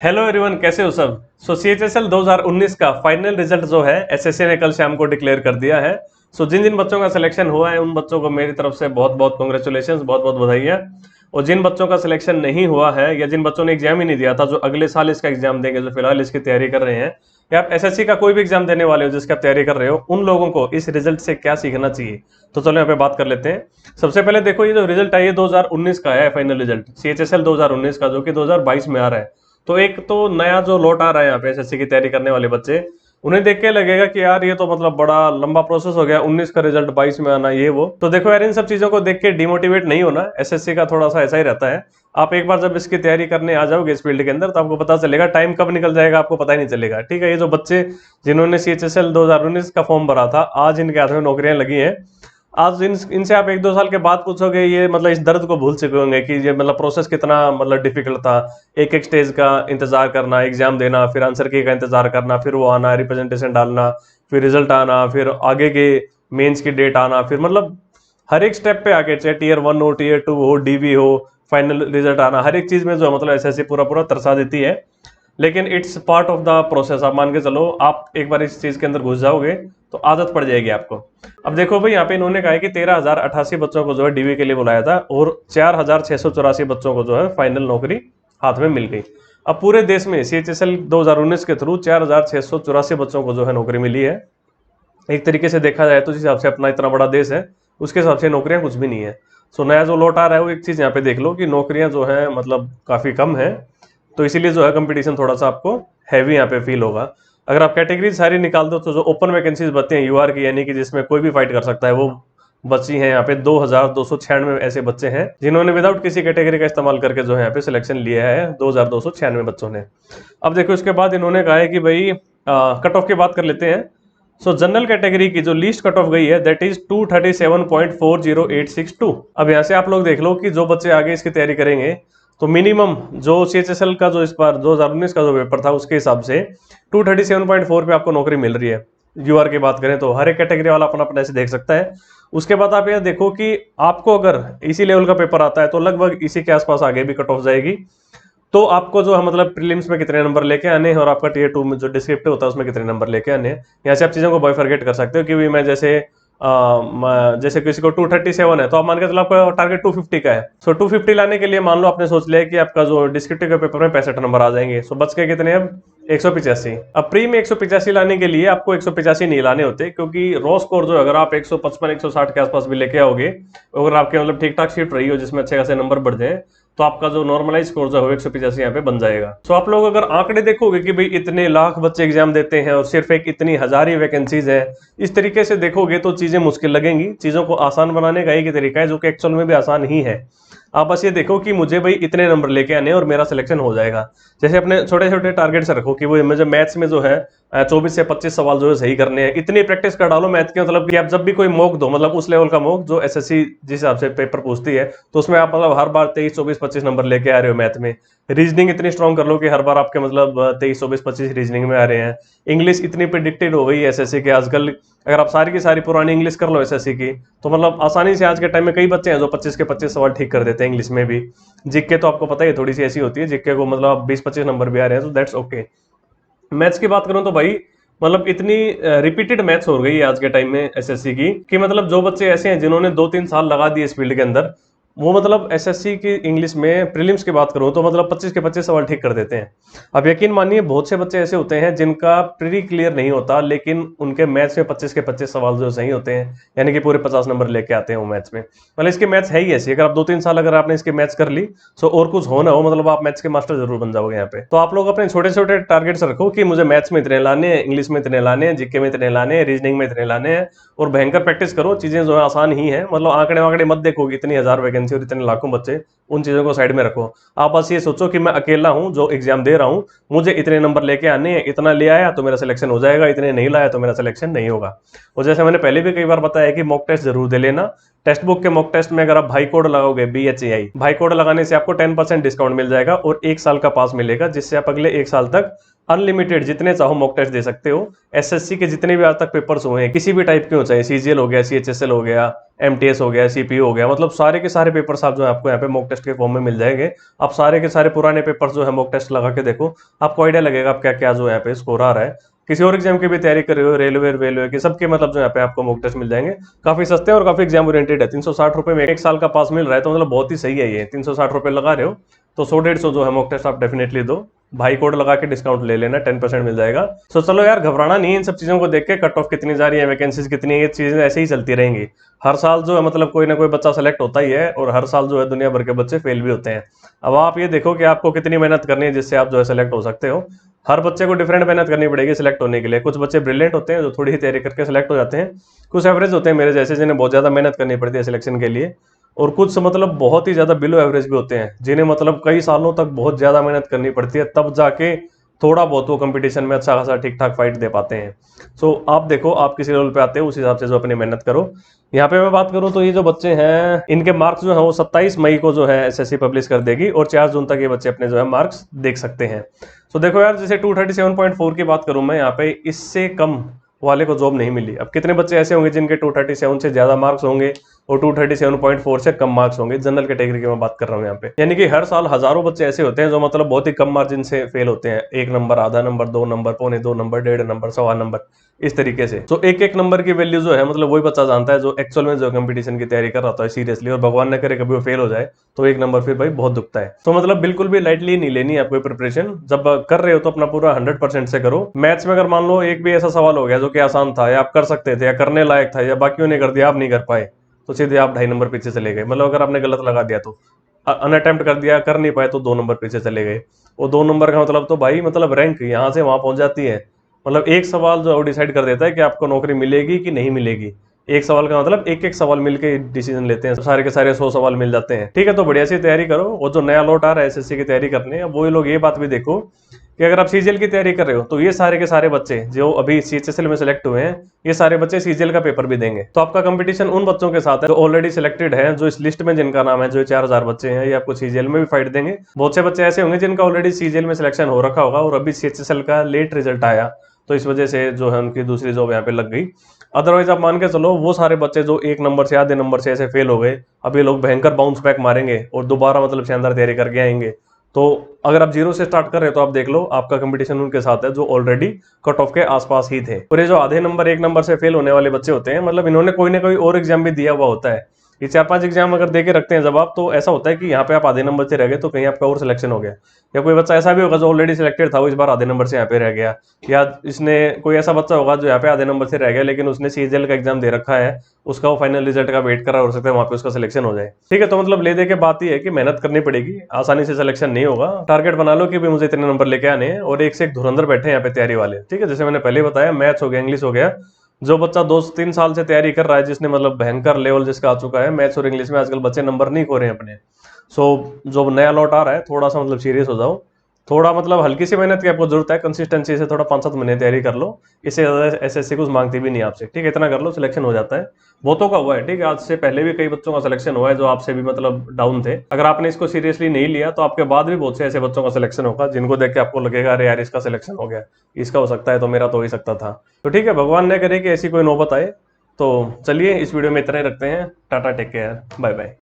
Hello everyone, कैसे हो सब। सीएचएसएल 2019 का फाइनल रिजल्ट जो है एसएससी ने कल शाम को डिक्लेयर कर दिया है। जिन जिन बच्चों का सिलेक्शन हुआ है उन बच्चों को मेरी तरफ से बहुत बहुत कॉन्ग्रेचुलेशन, बहुत बहुत बधाइयाँ। और जिन बच्चों का सिलेक्शन नहीं हुआ है या जिन बच्चों ने एग्जाम ही नहीं दिया था, जो अगले साल इसका एग्जाम देंगे, जो फिलहाल इसकी तैयारी कर रहे हैं, या आप एसएससी का कोई भी एग्जाम देने वाले हो जिसकी आप तैयारी कर रहे हो, उन लोगों को इस रिजल्ट से क्या सीखना चाहिए, तो चलो यहाँ पे बात कर लेते हैं। सबसे पहले देखो, ये जो रिजल्ट है ये 2019 का है, फाइनल रिजल्ट सीएचएसएल 2019 का, जो कि 2022 में आ रहा है। तो एक तो नया जो लौट आ रहा है यहाँ पे एसएससी की तैयारी करने वाले बच्चे, उन्हें देख के लगेगा कि यार ये तो मतलब बड़ा लंबा प्रोसेस हो गया, 19 का रिजल्ट 22 में आना, ये वो। तो देखो यार, इन सब चीजों को देख के डिमोटिवेट नहीं होना, एसएससी का थोड़ा सा ऐसा ही रहता है। आप एक बार जब इसकी तैयारी करने आ जाओगे इस फील्ड के अंदर, तो आपको पता चलेगा टाइम कब निकल जाएगा, आपको पता ही नहीं चलेगा। ठीक है, ये जो बच्चे जिन्होंने सीएचएसएल 2019 का फॉर्म भरा था, आज इनके हाथ में नौकरियां लगी हैं। आज इनसे आप एक दो साल के बाद पूछोगे, ये मतलब इस दर्द को भूल चुके होंगे कि ये मतलब प्रोसेस कितना मतलब डिफिकल्ट था। एक एक स्टेज का इंतजार करना, एग्जाम देना, फिर आंसर की का इंतजार करना, फिर वो आना, रिप्रेजेंटेशन डालना, फिर रिजल्ट आना, फिर आगे के मेंस की डेट आना, फिर मतलब हर एक स्टेप पे आके, चाहे टीयर 1 हो, टीयर 2 हो, डीवी हो, फाइनल रिजल्ट आना, हर एक चीज में जो मतलब एसएससी पूरा पूरा तरसा देती है। लेकिन it's part of the process. आप मान के चलो, आप एक बार इस चीज के अंदर घुस जाओगे तो आदत पड़ जाएगी आपको। अब देखो भाई, यहाँ पे इन्होंने कहा है कि 13,088 बच्चों को जो है डीवी के लिए बुलाया था, और 4,684 बच्चों को जो है फाइनल नौकरी हाथ में मिल गई। अब पूरे देश में सीएचएसएल 2019 के थ्रू 4,684 बच्चों को जो है नौकरी मिली है। एक तरीके से देखा जाए तो जिस हिसाब से अपना इतना बड़ा देश है, उसके हिसाब से नौकरियां कुछ भी नहीं है। नया जो लौट आ रहा है, वो एक चीज यहाँ पे देख लो कि नौकरियां जो है मतलब काफी कम है। तो इसीलिए जो है कंपटीशन थोड़ा सा आपको हैवी यहाँ पे फील होगा। अगर आप कैटेगरी सारी निकाल दो, तो जो ओपन वैकेंसीज बचती हैं यूआर की, यानी कि जिसमें कोई भी फाइट कर सकता है, वो बची हैं यहाँ पे 2,296 ऐसे बच्चे हैं जिन्होंने विदाउट किसी कैटेगरी का इस्तेमाल करके जो है यहाँ पे सिलेक्शन लिया है, 2,296 बच्चों ने। अब देखो, इसके बाद इन्होंने कहा है कि भाई कट ऑफ की बात कर लेते हैं। जनरल कैटेगरी की जो लीस्ट कट ऑफ गई है, दैट इज 237.40862। अब यहाँ से आप लोग देख लो कि जो बच्चे आगे इसकी तैयारी करेंगे, तो मिनिमम जो सीएचएसएल का जो इस बार 2019 का जो पेपर था, उसके हिसाब से 237.4 पे आपको नौकरी मिल रही है। यूआर की बात करें तो हर एक कैटेगरी वाला अपना अपना ऐसे देख सकता है। उसके बाद आप यह देखो कि आपको अगर इसी लेवल का पेपर आता है, तो लगभग इसी के आसपास आगे भी कट ऑफ जाएगी। तो आपको जो है मतलब प्रीलिम्स में कितने नंबर लेके आने हैं, और आपका टीयर 2 में जो डिस्क्रिप्टिव होता है उसमें कितने नंबर लेके आने हैं। यहाँ से आप चीज़ों को बाइफरगेट कर सकते हो कि भी मैं जैसे किसी को 237 है, तो आप मान के चलो आपका टारगेट 250 का है। 250 लाने के लिए मान लो आपने सोच लिया कि आपका जो डिस्क्रिप्टिव के पेपर में 65 नंबर आ जाएंगे। बच के कितने, अब 185। अब प्री में 185 लाने के लिए आपको 185 नहीं लाने होते, क्योंकि रॉ स्कोर जो अगर आप 155 160 के आसपास भी लेके आओगे, अगर आपके मतलब ठीक ठाक शीट रही हो जिसमें अच्छे खासे नंबर बढ़ जाए, तो आपका जो नॉर्मलाइज स्कोर जो है 185 यहाँ पे बन जाएगा। आप लोग अगर आंकड़े देखोगे कि भाई इतने लाख बच्चे एग्जाम देते हैं और सिर्फ एक इतनी हजार ही वैकेंसीज है, इस तरीके से देखोगे तो चीजें मुश्किल लगेंगी। चीजों को आसान बनाने का एक ही तरीका है, जो कि एक्चुअल में भी आसान ही है। आप बस ये देखो कि मुझे भाई इतने नंबर लेके आने और मेरा सिलेक्शन हो जाएगा। जैसे अपने छोटे छोटे टारगेट से रखो कि वो मुझे मैथ्स में जो है 24 से 25 सवाल जो है सही करने हैं। इतनी प्रैक्टिस कर डालो मैथ के, मतलब कि आप जब भी कोई मॉक दो, मतलब उस लेवल का मॉक जो एसएससी जिस हिसाब से पेपर पूछती है, तो उसमें आप मतलब हर बार 23 24 25 नंबर लेके आ रहे हो मैथ में। रीजनिंग इतनी स्ट्रॉन्ग कर लो कि हर बार आपके मतलब 23 24 25 रीजनिंग में आ रहे हैं। इंग्लिश इतनी प्रिडिक्टेड हो गई है एसएससी के आजकल, अगर आप सारी की सारी पुरानी इंग्लिश कर लो एसएससी की, तो मतलब आसानी से आज के टाइम में कई बच्चे हैं जो 25 के 25 सवाल ठीक कर देते हैं इंग्लिश में भी। जीके तो आपको पता ही थोड़ी सी ऐसी होती है, जीके को मतलब 20 25 नंबर भी आ रहे हैं, तो दैट्स ओके। मैथ्स की बात करूं तो भाई मतलब इतनी रिपीटेड मैथ्स हो गई है आज के टाइम में एसएससी की, कि मतलब जो बच्चे ऐसे हैं जिन्होंने 2-3 साल लगा दिए इस फील्ड के अंदर, वो मतलब एसएससी की इंग्लिश में प्रीलिम्स की बात करूं तो मतलब 25 के 25 सवाल ठीक कर देते हैं। अब यकीन मानिए, बहुत से बच्चे ऐसे होते हैं जिनका प्री क्लियर नहीं होता, लेकिन उनके मैथ्स में 25 के 25 सवाल जो सही होते हैं, यानी कि पूरे 50 नंबर लेके आते हैं वो मैथ्स में। मतलब इसके मैथ्स है ही ऐसी, अगर आप 2-3 साल अगर आपने इसके मैथ्स कर ली, तो और कुछ हो ना हो, मतलब आप मैथ्स के मास्टर जरूर बन जाओगे यहाँ पे। तो आप लोग अपने छोटे छोटे टारगेट्स रखो कि मुझे मैथ्स में इतने लाने हैं, इंग्लिश में इतने लाने हैं, जीके में इतने लाने हैं, रीजनिंग में इतने लाने हैं, और भयंकर प्रैक्टिस करो। चीजें जो है आसान ही है, मतलब आंकड़े वांकड़े मत देखो कि इतनी हजार वैकेंसी और इतने लाखों बच्चे, उन चीजों को साइड में रखो। आप बस ये सोचो कि मैं अकेला हूं जो एग्जाम दे रहा हूं, मुझे इतने नंबर लेके आने हैं, इतना ले आया तो मेरा सिलेक्शन हो जाएगा, इतने नहीं लाया तो मेरा सिलेक्शन नहीं होगा। और जैसे मैंने पहले भी कई बार बताया कि मॉक टेस्ट जरूर दे लेना। टेक्स्ट बुक के मॉक टेस्ट में अगर आप भाई कोड लगाओगे, BHAI भाई कोड लगाने से आपको 10% डिस्काउंट मिल जाएगा और 1 साल का पास मिलेगा, जिससे आप अगले 1 साल तक अनलिमिटेड जितने चाहो मॉक टेस्ट दे सकते हो। एसएससी के जितने भी आज तक पेपर्स हुए हैं किसी भी टाइप के हो, चाहे सीजीएल हो गया, सीएचएसएल हो गया, एमटीएस हो गया, सीपीयू हो गया, मतलब सारे के सारे पेपर्स आप जो है आपको यहाँ पे मॉक टेस्ट के फॉर्म में मिल जाएंगे। आप सारे के सारे पुराने पेपर्स जो है मॉक टेस्ट लगा के देखो, आपको आइडिया लगेगा आप क्या क्या जो यहाँ पे स्कोर आ रहा है। किसी और एग्जाम की भी तैयारी कर रहे हो, रेलवे के सबके मतलब जो यहाँ पे आपको मॉक टेस्ट मिल जाएंगे। काफी सस्ते और काफी एग्जाम ओरिएंटेड है। 360 रुपए में 1 साल का पास मिल रहा है, तो मतलब बहुत ही सही है ये। 360 रुपए लगा रहे हो तो 100-150 जो है मॉक टेस्ट आप डेफिनेटली दो। भाई कोड लगा के डिस्काउंट ले लेना, 10% मिल जाएगा। तो चलो यार, घबराना नहीं है इन सब चीजों को देख के। कट ऑफ कितनी जा रही है, वैकेंसीज कितनी है, ये चीजें ऐसे ही चलती रहेंगी। हर साल जो है मतलब कोई ना कोई बच्चा सेलेक्ट होता ही है, और हर साल जो है दुनिया भर के बच्चे फेल भी होते हैं। अब आप ये देखो कि आपको कितनी मेहनत करनी है जिससे आप जो है सेलेक्ट हो सकते हो। हर बच्चे को डिफरेंट मेहनत करनी पड़ेगी सिलेक्ट होने के लिए। कुछ बच्चे ब्रिलियंट होते हैं जो थोड़ी ही तैयारी करके सिलेक्ट हो जाते हैं, कुछ एवरेज होते हैं मेरे जैसे जिन्हें बहुत ज्यादा मेहनत करनी पड़ती है सिलेक्शन के लिए, और कुछ मतलब बहुत ही ज्यादा बिलो एवरेज भी होते हैं जिन्हें मतलब कई सालों तक बहुत ज्यादा मेहनत करनी पड़ती है, तब जाके थोड़ा बहुत वो कंपटीशन में अच्छा खासा ठीक ठाक फाइट दे पाते हैं। सो आप देखो आप किसी लेवल पे आते हो, उस हिसाब से जो अपनी मेहनत करो। यहाँ पे मैं बात करूँ तो ये जो बच्चे हैं इनके मार्क्स जो है वो 27 मई को जो है एसएससी पब्लिश कर देगी, और 4 जून तक ये बच्चे अपने जो है मार्क्स देख सकते हैं। तो देखो यार, जैसे 237.4 की बात करूं मैं यहाँ पे, इससे कम वाले को जॉब नहीं मिली। अब कितने बच्चे ऐसे होंगे जिनके 237 से ज्यादा मार्क्स होंगे और 237.4 से कम मार्क्स होंगे, जनरल कैटेगरी की मैं बात कर रहा हूँ यहाँ पे। यानी कि हर साल हजारों बच्चे ऐसे होते हैं जो मतलब बहुत ही कम मार्जिन से फेल होते हैं। 1 नंबर, आधा नंबर, 2 नंबर, पौने 2 नंबर, 1.5 नंबर, 1.25 नंबर, इस तरीके से। तो एक एक नंबर की वैल्यू जो है मतलब वही बच्चा जानता है जो एक्चुअल में जो कंपटीशन की तैयारी कर रहा था सीरियसली, और भगवान न करे कभी वो फेल हो जाए तो 1 नंबर फिर भाई बहुत दुखता है। तो मतलब बिल्कुल भी लाइटली नहीं लेनी है आपको प्रिपरेशन। जब कर रहे हो तो अपना पूरा 100% से करो। मैथ्स में अगर मान लो एक भी ऐसा सवाल हो गया जो कि आसान था, या आप कर सकते थे, या करने लायक था, या बाकियों ने कर दिया आप नहीं कर पाए, तो सीधे आप 2.5 नंबर पीछे चले गए। मतलब अगर आपने गलत लगा दिया तो अनअटेम्प्ट कर दिया, कर नहीं पाए, तो 2 नंबर पीछे चले गए। वो 2 नंबर का मतलब तो भाई मतलब रैंक यहाँ से वहां पहुंच जाती है। मतलब एक सवाल जो डिसाइड कर देता है कि आपको नौकरी मिलेगी कि नहीं मिलेगी। एक सवाल का मतलब एक एक सवाल मिलके डिसीजन लेते हैं, सारे के सारे 100 सवाल मिल जाते हैं। ठीक है, तो बढ़िया सी तैयारी करो। वो जो नया लौट आ रहा है एसएससी की तैयारी करने, अब वो लोग ये बात भी देखो कि अगर आप सीजीएल की तैयारी कर रहे हो तो ये सारे के सारे बच्चे जो अभी सीएचएसएल में सिलेक्ट हुए हैं, ये सारे बच्चे सीजीएल का पेपर भी देंगे। तो आपका कंपटीशन उन बच्चों के साथ है जो ऑलरेडी सिलेक्टेड है, जो इस लिस्ट में जिनका नाम है, जो 4000 बच्चे हैं, ये आपको सीजीएल में भी फाइट देंगे। बहुत से बच्चे ऐसे होंगे जिनका ऑलरेडी सीजीएल में सिलेक्शन हो रखा होगा और अभी सीएचएसएल का लेट रिजल्ट आया, तो इस वजह से जो है उनकी दूसरी जॉब यहाँ पे लग गई। अदरवाइज आप मान के चलो वो सारे बच्चे जो 1 नंबर से आधे नंबर से ऐसे फेल हो गए, अब ये लोग भयंकर बाउंस बैक मारेंगे और दोबारा मतलब शानदार तैयारी करके आएंगे। तो अगर आप 0 से स्टार्ट कर रहे हो तो आप देख लो आपका कंपटीशन उनके साथ है जो ऑलरेडी कट ऑफ के आसपास ही थे। और ये जो आधे नंबर 1 नंबर से फेल होने वाले बच्चे होते हैं, मतलब इन्होंने कोई ना कोई और एग्जाम भी दिया हुआ होता है। ये 4-5 एग्जाम अगर देके रखते हैं जब आप, तो ऐसा होता है कि यहाँ पे आप आधे नंबर से रह गए तो कहीं आपका और सिलेक्शन हो गया, या कोई बच्चा ऐसा भी होगा जो ऑलरेडी सिलेक्टेड था वो इस बार आधे नंबर से यहाँ पे रह गया, या इसने कोई ऐसा बच्चा होगा जो यहाँ पे आधे नंबर से रह गया लेकिन उसने सीजीएल का एग्जाम दे रखा है, उसका वो फाइनल रिजल्ट का वेट कर रहा, हो सकता है वहां पे उसका सिलेक्शन हो जाए। ठीक है, तो मतलब ले दे के बात ही है कि मेहनत करनी पड़ेगी, आसानी से सिलेक्शन नहीं होगा। टारगेट बना लो कि भी मुझे इतने नंबर लेके आने हैं, और एक से एक धुरंधर बैठे हैं यहाँ पे तैयारी वाले। ठीक है, जैसे मैंने पहले बताया, मैथ्स हो गया, इंग्लिश हो गया। जो बच्चा 2-3 साल से तैयारी कर रहा है, जिसने मतलब भयंकर लेवल जिसका आ चुका है, मैथ्स और इंग्लिश में आजकल बच्चे नंबर नहीं खो रहे हैं अपने। सो जो नया लौट आ रहा है, थोड़ा सा मतलब सीरियस हो जाओ। थोड़ा मतलब हल्की सी मेहनत की आपको जरूरत है, कंसिस्टेंसी से थोड़ा 5-7 महीने तैयारी कर लो। इससे ज्यादा एसएससी कुछ मांगती भी नहीं आपसे। ठीक है, इतना कर लो, सिलेक्शन हो जाता है। बहुतों का हुआ है। ठीक है, आज से पहले भी कई बच्चों का सिलेक्शन हुआ है जो आपसे भी मतलब डाउन थे। अगर आपने इसको सीरियसली नहीं लिया तो आपके बाद भी बहुत से ऐसे बच्चों का सिलेक्शन होगा जिनको देख के आपको लगेगा अरे यार इसका सिलेक्शन हो गया, इसका हो सकता है तो मेरा तो हो ही सकता था। तो ठीक है, भगवान न करे कि ऐसी कोई नौबत आए। तो चलिए इस वीडियो में इतना ही रखते हैं। Tata, take care, bye bye.